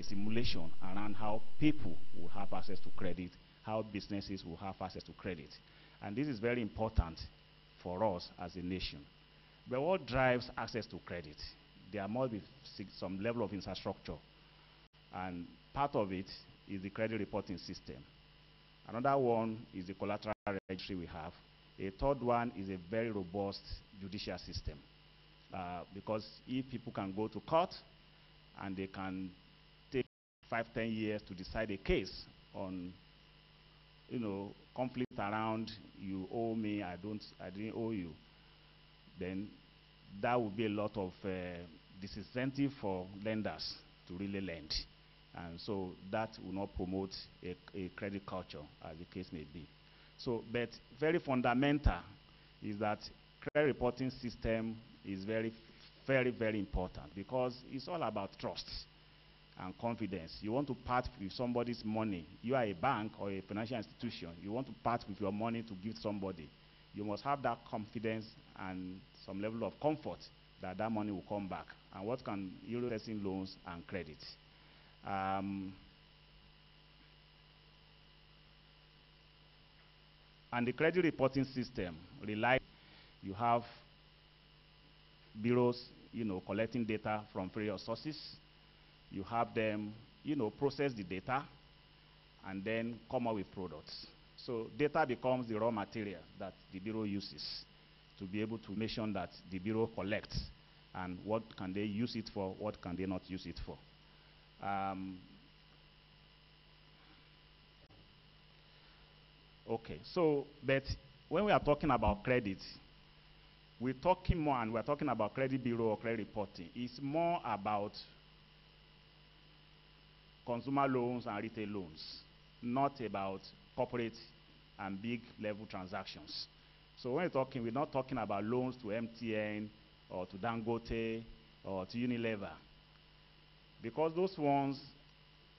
simulation around how people will have access to credit, how businesses will have access to credit. And this is very important for us as a nation. But what drives access to credit? There must be some level of infrastructure. And part of it is the credit reporting system. Another one is the collateral registry we have. A third one is a very robust judicial system. Because if people can go to court and they can take 5-10 years to decide a case on, conflict around you owe me, I didn't owe you, then that would be a lot of disincentive for lenders to really lend. And so that will not promote a credit culture, as the case may be. So, but very fundamental is that credit reporting system is very, very important, because it's all about trust and confidence. You want to part with somebody's money. You are a bank or a financial institution. You want to part with your money to give somebody. You must have that confidence and some level of comfort that that money will come back. And what can euro testing loans and credit? And the credit reporting system relies, you have bureaus, collecting data from various sources. You have them, process the data and then come up with products. So data becomes the raw material that the bureau uses to be able to mention that the bureau collects and what can they use it for, what can they not use it for. Okay, so, but when we are talking about credit, we're talking more, and we're talking about credit bureau or credit reporting. It's more about consumer loans and retail loans, not about corporate and big level transactions. So when we're not talking about loans to MTN or to Dangote or to Unilever, because those ones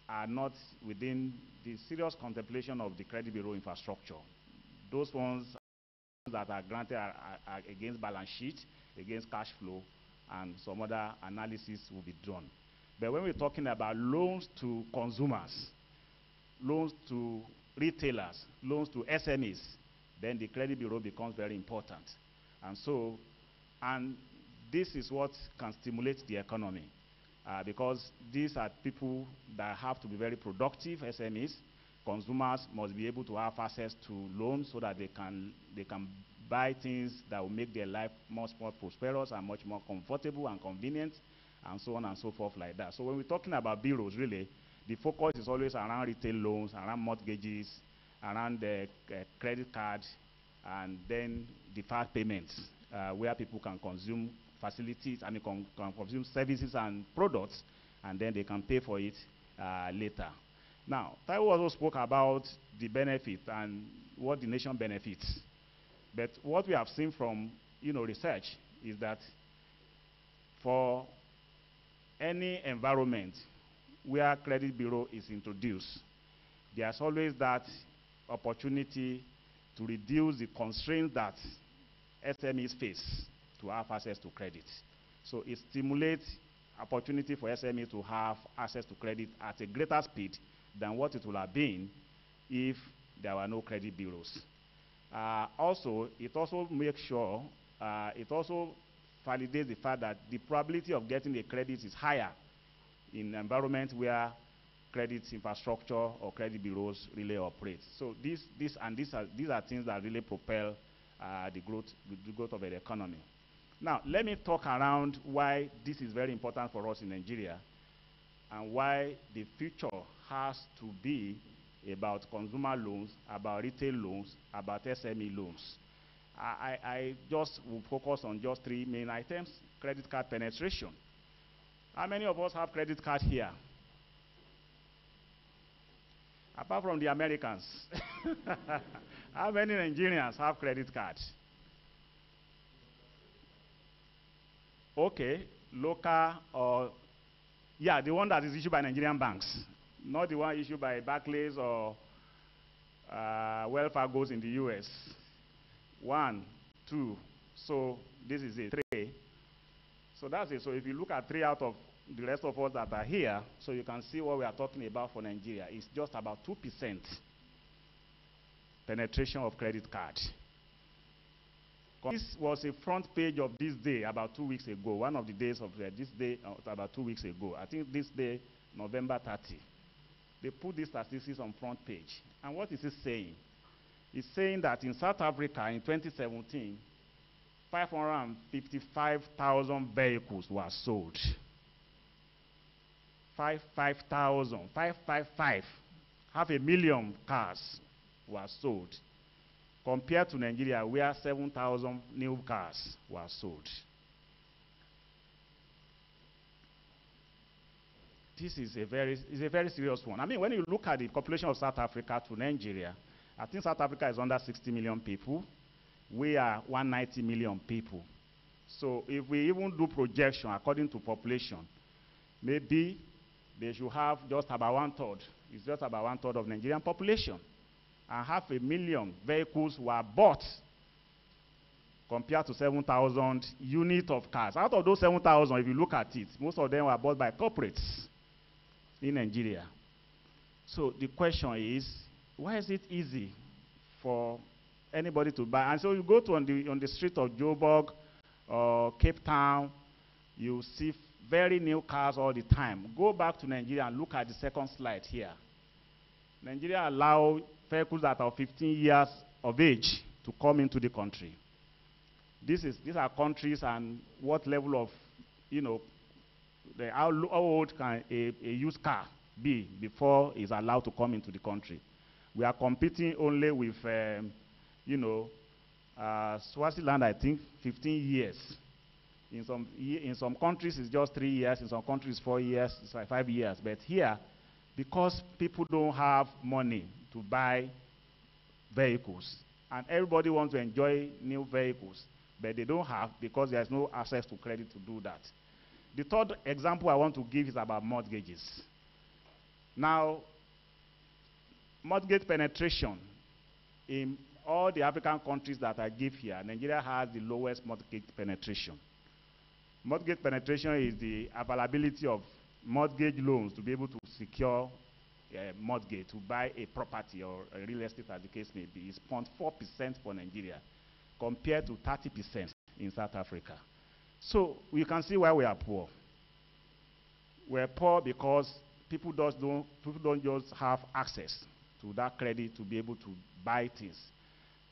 are not within the serious contemplation of the credit bureau infrastructure. Those ones that are granted are against balance sheet, against cash flow, and some other analysis will be done. But when we're talking about loans to consumers, loans to retailers, loans to SMEs, then the credit bureau becomes very important. And so, and this is what can stimulate the economy. Because these are people that have to be very productive, SMEs. Consumers must be able to have access to loans so that they can buy things that will make their life much more prosperous and much more comfortable and convenient, and so on and so forth like that. So when we're talking about bureaus, really, the focus is always around retail loans, around mortgages, around the credit cards, and then deferred payments, where people can consume facilities, can consume services and products, and then they can pay for it later. Now, Taiwo also spoke about the benefit and what the nation benefits. But what we have seen from research is that for any environment where credit bureau is introduced, there's always that opportunity to reduce the constraints that SMEs face to have access to credit. So it stimulates opportunity for SME to have access to credit at a greater speed than what it would have been if there were no credit bureaus. Also, it also makes sure, it also validates the fact that the probability of getting a credit is higher in environments where credit infrastructure or credit bureaus really operate. So these are things that really propel the growth of the economy. Now, let me talk around why this is very important for us in Nigeria and why the future has to be about consumer loans, about retail loans, about SME loans. I just will focus on just three main items. Credit card penetration. How many of us have credit card here? Apart from the Americans. How many Nigerians have credit cards? Okay, local or, yeah, the one that is issued by Nigerian banks, not the one issued by Barclays or Wells Fargo in the US. 1, 2, so this is it, 3. So that's it. So if you look at 3 out of the rest of us that are here, so you can see what we are talking about for Nigeria. It's just about 2% penetration of credit card. This was a front page of This Day about 2 weeks ago. One of the days of This Day about 2 weeks ago. I think this day, November 30. They put these statistics on front page. And what is it saying? It's saying that in South Africa in 2017, 555,000 vehicles were sold. 555, 500,000 cars were sold, compared to Nigeria, where 7,000 new cars were sold. This is a very serious one. I mean, when you look at the population of South Africa to Nigeria, I think South Africa is under 60 million people. We are 190 million people. So if we even do projection according to population, maybe they should have just about 1/3. It's just about 1/3 of Nigerian population. And 500,000 vehicles were bought compared to 7,000 units of cars. Out of those 7,000, if you look at it, most of them were bought by corporates in Nigeria. So the question is, why is it easy for anybody to buy? And so you go to on the street of Joburg or Cape Town, you see very new cars all the time. Go back to Nigeria and look at the second slide here. Nigeria allow vehicles that are 15 years of age to come into the country. These are countries, and what level of, how old can a used car be before it's allowed to come into the country? We are competing only with, Swaziland, I think, 15 years. In some countries, it's just 3 years. In some countries, 4 years. It's like 5 years. But here, because people don't have money to buy vehicles, and everybody wants to enjoy new vehicles, but they don't have, because there's no access to credit to do that. The third example I want to give is about mortgages. Now, mortgage penetration in all the African countries that I give here, Nigeria has the lowest mortgage penetration. Mortgage penetration is the availability of mortgage loans to be able to secure a mortgage to buy a property or a real estate, as the case may be. It's 0.4% for Nigeria compared to 30% in South Africa. So you can see why we are poor. We're poor because people don't just have access to that credit to be able to buy things.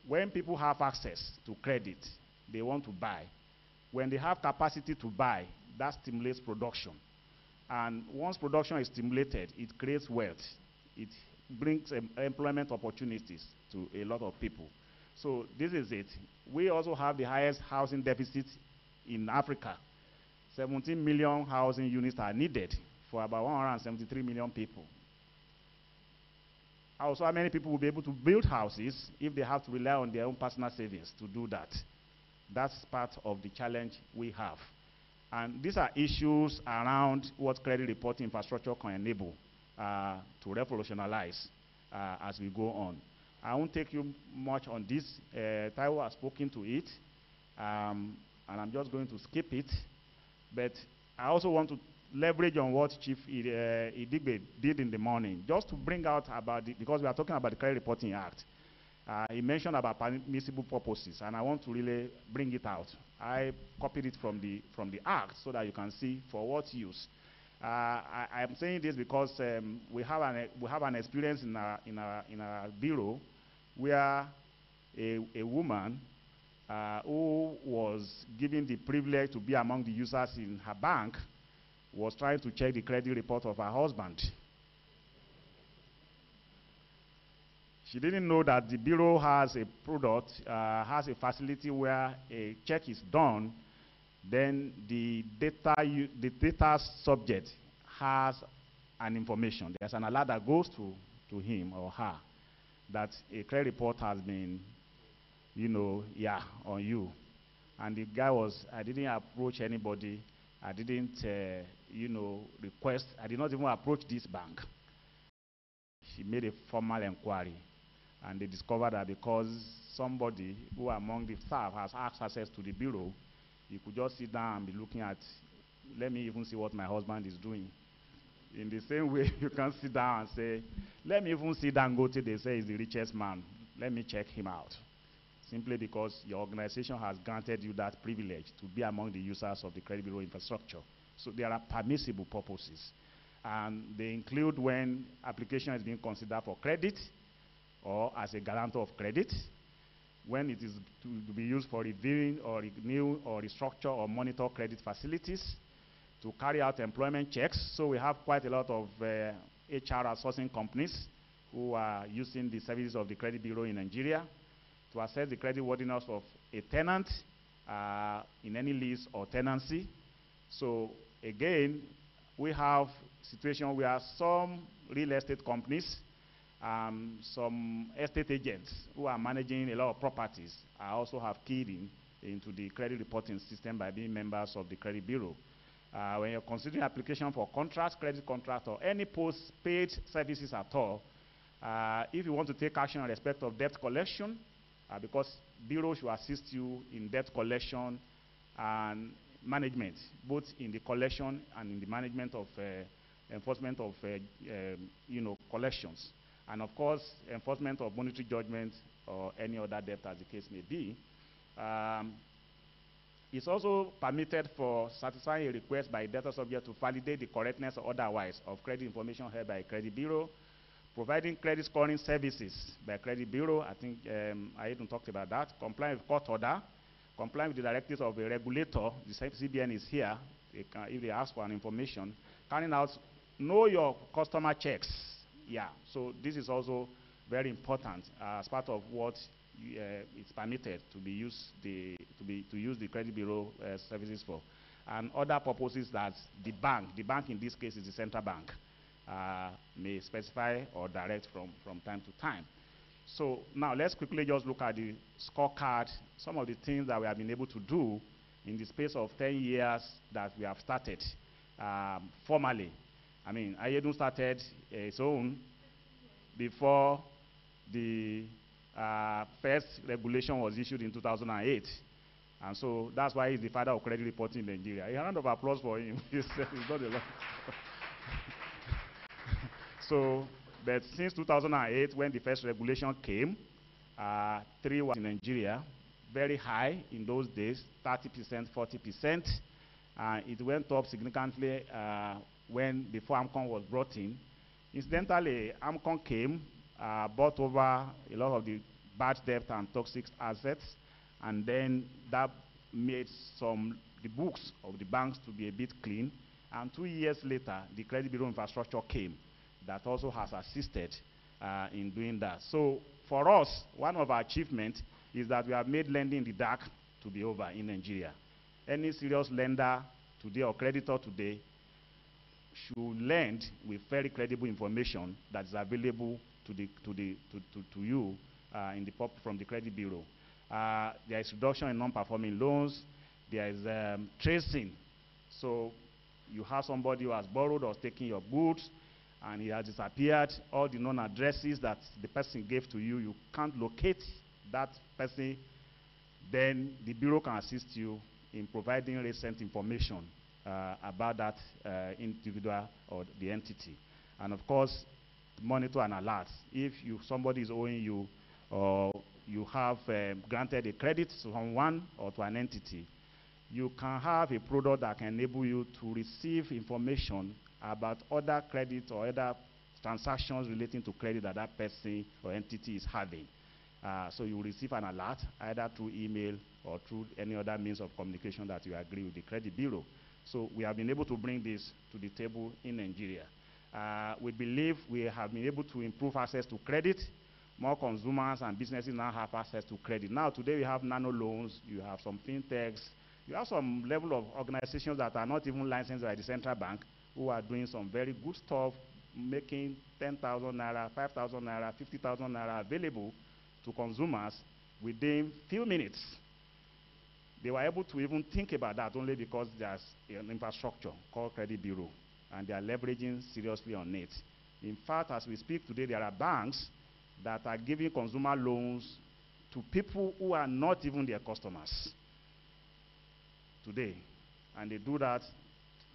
When people have access to credit, they want to buy. When they have capacity to buy, that stimulates production. And once production is stimulated, it creates wealth. It brings employment opportunities to a lot of people. So this is it. We also have the highest housing deficit in Africa. 17 million housing units are needed for about 173 million people. Also, how many people will be able to build houses if they have to rely on their own personal savings to do that? That's part of the challenge we have. And these are issues around what credit reporting infrastructure can enable to revolutionize as we go on. I won't take you much on this. Taiwo has spoken to it, and I'm just going to skip it. But I also want to leverage on what Chief Idigbe did in the morning, just to bring out about because we are talking about the Credit Reporting Act. He mentioned about permissible purposes, and I want to really bring it out. I copied it from the Act so that you can see for what use. I'm saying this because we have an experience in our bureau where a woman who was given the privilege to be among the users in her bank was trying to check the credit report of her husband. She didn't know that the bureau has a product, has a facility where a check is done, then the data subject has an information. There's an alert that goes to him or her that a credit report has been, on you. And the guy I didn't approach anybody. I didn't, request. I did not even approach this bank. She made a formal inquiry. And they discovered that because somebody who among the staff has access to the bureau, he could just sit down and be looking at let me even see what my husband is doing. In the same way, you can sit down and say, let me even see Dangote, they say he's the richest man. Let me check him out. Simply because your organization has granted you that privilege to be among the users of the credit bureau infrastructure. So there are permissible purposes. And they include when application is being considered for credit or as a guarantor of credit, when it is to be used for reviewing or renew or restructure or monitor credit facilities, to carry out employment checks. So we have quite a lot of HR outsourcing companies who are using the services of the credit bureau in Nigeria to assess the creditworthiness of a tenant in any lease or tenancy. So again, we have situation where some real estate companies, some estate agents who are managing a lot of properties also have keyed into the credit reporting system by being members of the credit bureau. When you're considering application for contract, credit contract, or any post-paid services at all, if you want to take action in respect of debt collection, because bureau should assist you in debt collection and management, both in the collection and in the management of enforcement of collections, and of course enforcement of monetary judgment or any other debt as the case may be. It's also permitted for satisfying a request by a debtor subject to validate the correctness or otherwise of credit information held by a credit bureau, providing credit scoring services by a credit bureau. I think I even talked about that. Complying with court order, complying with the directives of a regulator. The CBN is here. If they ask for an information, carrying out know your customer checks. Yeah, so this is also very important as part of what it's permitted to be used to use the credit bureau services for, and other purposes that the bank in this case is the central bank, may specify or direct from time to time. So now let's quickly just look at the scorecard, some of the things that we have been able to do in the space of 10 years that we have started formally. I mean, Ayedun started its own before the first regulation was issued in 2008. And so that's why he's the father of credit reporting in Nigeria. A round of applause for him. He's done a lot. So, but since 2008, when the first regulation came, 3 was in Nigeria, very high in those days, 30%, 40%. It went up significantly before AMCON was brought in. Incidentally, AMCON came, bought over a lot of the bad debt and toxic assets, and then that made the books of the banks to be a bit clean. And 2 years later, the credit bureau infrastructure came that also has assisted in doing that. So for us, one of our achievements is that we have made lending in the dark to be over in Nigeria. Any serious lender today or creditor today should lend with very credible information that is available to you from the credit bureau. There is reduction in non-performing loans. There is tracing. So you have somebody who has borrowed or taken your goods and he has disappeared. All the known addresses that the person gave to you, you can't locate that person. Then the bureau can assist you in providing recent information about that individual or the entity. And of course, monitor and alert. If somebody is owing you, or you have granted a credit to someone or to an entity, you can have a product that can enable you to receive information about other credit or other transactions relating to credit that that person or entity is having. So you will receive an alert either through email or through any other means of communication that you agree with the credit bureau. So we have been able to bring this to the table in Nigeria. We believe we have been able to improve access to credit. More consumers and businesses now have access to credit. Now today we have nano loans, you have some fintechs, you have some level of organizations that are not even licensed by the central bank who are doing some very good stuff, making 10,000 naira, 5,000 naira, 50,000 naira available to consumers within few minutes. They were able to even think about that only because there's an infrastructure called credit bureau, and they are leveraging seriously on it. In fact, as we speak today, there are banks that are giving consumer loans to people who are not even their customers today. And they do that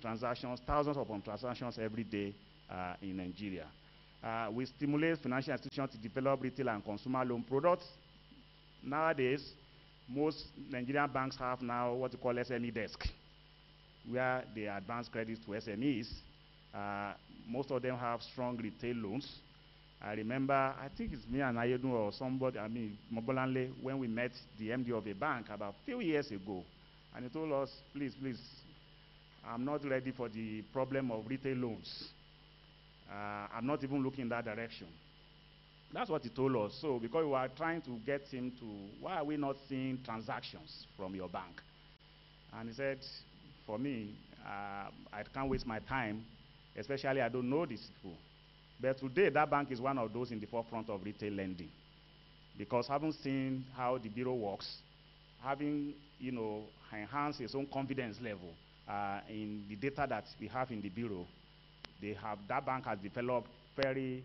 transactions, thousands upon transactions every day in Nigeria. We stimulate financial institutions to develop retail and consumer loan products. Nowadays, most Nigerian banks have now what we call SME desk, where they advance credits to SMEs. Most of them have strong retail loans. I remember, I think it's me and Ayedun or somebody, Mobolanle, when we met the MD of a bank about a few years ago, and he told us, please, I'm not ready for the problem of retail loans. I'm not even looking in that direction. That's what he told us. So, because we were trying to get him to, why are we not seeing transactions from your bank? And he said, for me, I can't waste my time, especially I don't know these people. But today, that bank is one of those in the forefront of retail lending. Because having seen how the bureau works, having, enhanced its own confidence level in the data that we have in the bureau, that bank has developed very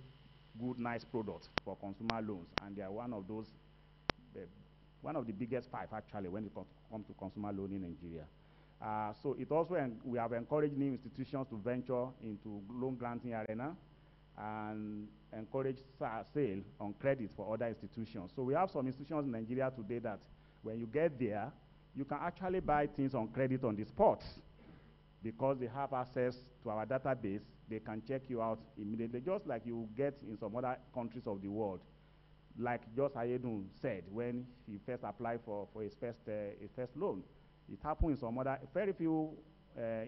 good, nice products for consumer loans, and they are one of the biggest five actually when it comes to consumer loan in Nigeria. So it also, we have encouraged new institutions to venture into loan granting arena and encourage sale on credit for other institutions. So we have some institutions in Nigeria today that when you get there, you can actually buy things on credit on the spot. Because they have access to our database, they can check you out immediately, just like you get in some other countries of the world. Like just Ayedun said, when he first applied for his first loan. It happened in some other, very few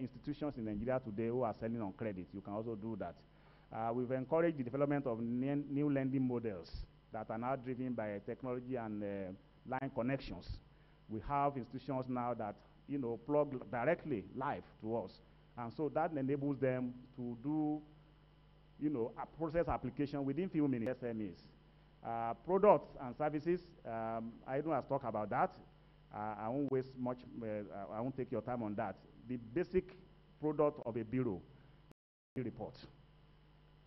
institutions in Nigeria today who are selling on credit. You can also do that. We've encouraged the development of new lending models that are now driven by technology and line connections. We have institutions now that plug directly live to us. And so that enables them to do, a process application within few minutes. SMEs. Products and services, I don't have to talk about that. I won't waste much, I won't take your time on that. The basic product of a bureau, report,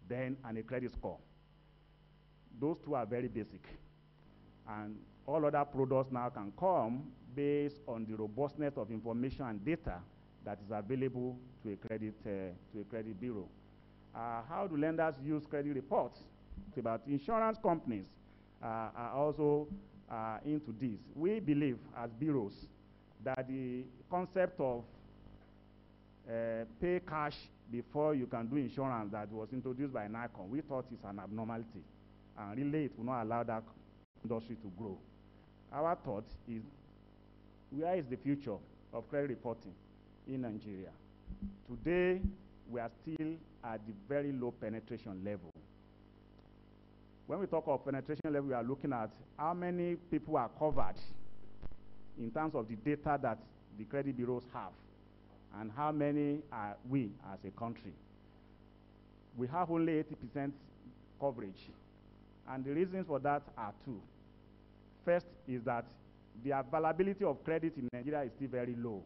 then and a credit score. Those two are very basic. And all other products now can come based on the robustness of information and data that is available to a credit bureau. How do lenders use credit reports? About insurance companies are also into this. We believe as bureaus that the concept of pay cash before you can do insurance that was introduced by NICON, we thought it's an abnormality, and really it will not allow that industry to grow. Our thought is, where is the future of credit reporting in Nigeria? Today, we are still at the very low penetration level. When we talk of penetration level, we are looking at how many people are covered in terms of the data that the credit bureaus have, and how many are we as a country. We have only 80% coverage, and the reasons for that are two. First is that the availability of credit in Nigeria is still very low.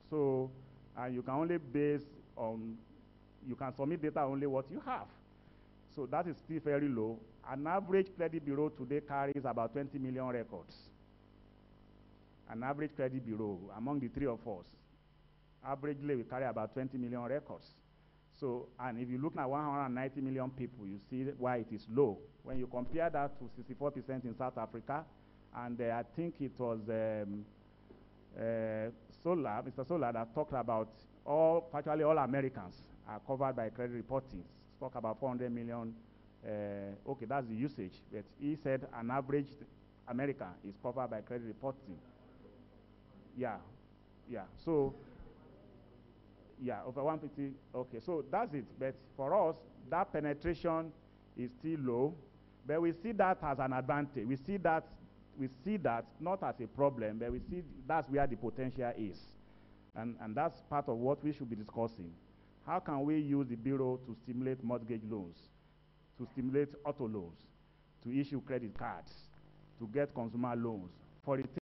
So, you can only you can submit data only what you have. So that is still very low. An average credit bureau today carries about 20 million records. An average credit bureau among the three of us, averagely we carry about 20 million records. So, and if you look at 190 million people, you see why it is low. When you compare that to 64% in South Africa, and I think it was Mr. Solar that talked about virtually all Americans are covered by credit reporting. Talk about 400 million, okay, that's the usage, but he said an average American is covered by credit reporting. Yeah, so, yeah, over 150, okay, so that's it. But for us, that penetration is still low, but we see that as an advantage. We see that not as a problem, but we see that's where the potential is. And that's part of what we should be discussing. How can we use the bureau to stimulate mortgage loans, to stimulate auto loans, to issue credit cards, to get consumer loans for retail